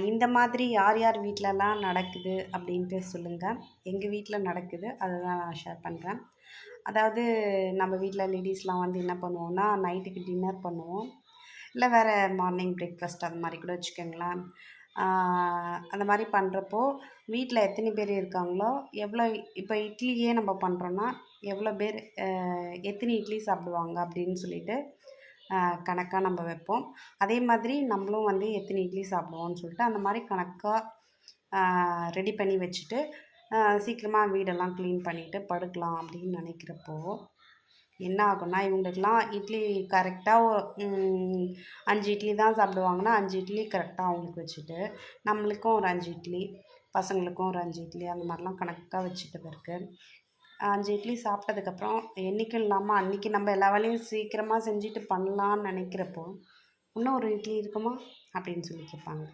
இந்த மாதிரி யார் யார் வீட்லலாம் நடக்குது அப்படின்ட்டு சொல்லுங்கள். எங்கள் வீட்டில் நடக்குது. அதுதான் நான் ஷேர் பண்ணுறேன். அதாவது நம்ம வீட்டில் லேடீஸ்லாம் வந்து என்ன பண்ணுவோம்னா, நைட்டுக்கு டின்னர் பண்ணுவோம். இல்லை வேறு மார்னிங் பிரேக்ஃபாஸ்ட் அது மாதிரி கூட வச்சுக்கோங்களேன். அந்த மாதிரி பண்ணுறப்போ வீட்டில் எத்தனை பேர் இருக்காங்களோ, எவ்வளோ இப்போ இட்லியே நம்ம பண்ணுறோன்னா, எவ்வளோ பேர் எத்தனை இட்லி சாப்பிடுவாங்க அப்படின்னு சொல்லிட்டு கணக்காக நம்ம வைப்போம். அதே மாதிரி நம்மளும் வந்து எத்தனை இட்லி சாப்பிடுவோம்னு சொல்லிட்டு அந்த மாதிரி கணக்காக ரெடி பண்ணி வச்சுட்டு சீக்கிரமாக வீடெல்லாம் க்ளீன் பண்ணிவிட்டு படுக்கலாம் அப்படின்னு நினைக்கிறப்போ என்ன ஆகும்னா, இவங்களுக்கெல்லாம் இட்லி கரெக்டாக 5 இட்லி தான் சாப்பிடுவாங்கன்னா 5 இட்லி கரெக்டாக அவங்களுக்கு வச்சுட்டு, நம்மளுக்கும் ஒரு 5 இட்லி, பசங்களுக்கும் ஒரு 5 இட்லி அந்த மாதிரிலாம் கணக்காக வச்சுட்ட பிறகு 5 இட்லி சாப்பிட்டதுக்கப்புறம் என்றைக்கும் இல்லாமல் அன்றைக்கி நம்ம எல்லா வேலையும் சீக்கிரமாக செஞ்சுட்டு பண்ணலான்னு நினைக்கிறப்போ, இன்னும் ஒரு இட்லி இருக்குமா அப்படின்னு சொல்லி கேட்பாங்க.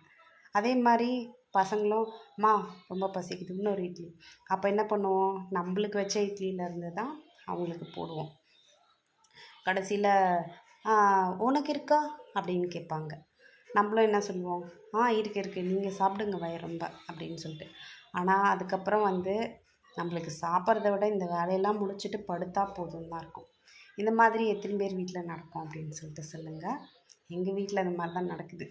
அதே மாதிரி பசங்களும் அம்மா ரொம்ப பசிக்குது இன்னொரு இட்லி. அப்போ என்ன பண்ணுவோம், நம்மளுக்கு வச்ச இட்லியிலேருந்து தான் அவங்களுக்கு போடுவோம். கடைசியில் உனக்கு இருக்கா அப்படின்னு கேட்பாங்க. நம்மளும் என்ன சொல்லுவோம், இருக்குது நீங்கள் சாப்பிடுங்க ரொம்ப அப்படின்னு சொல்லிட்டு. ஆனால் அதுக்கப்புறம் வந்து நம்மளுக்கு சாப்பிட்றத விட இந்த வேலையெல்லாம் முடிச்சுட்டு படுத்தா போதும் தான் இருக்கும். இந்த மாதிரி எத்தனை பேர் வீட்டில் நடக்கும் அப்படின்னு சொல்லிட்டு சொல்லுங்கள். எங்கள் வீட்டில் இந்த மாதிரி தான் நடக்குது.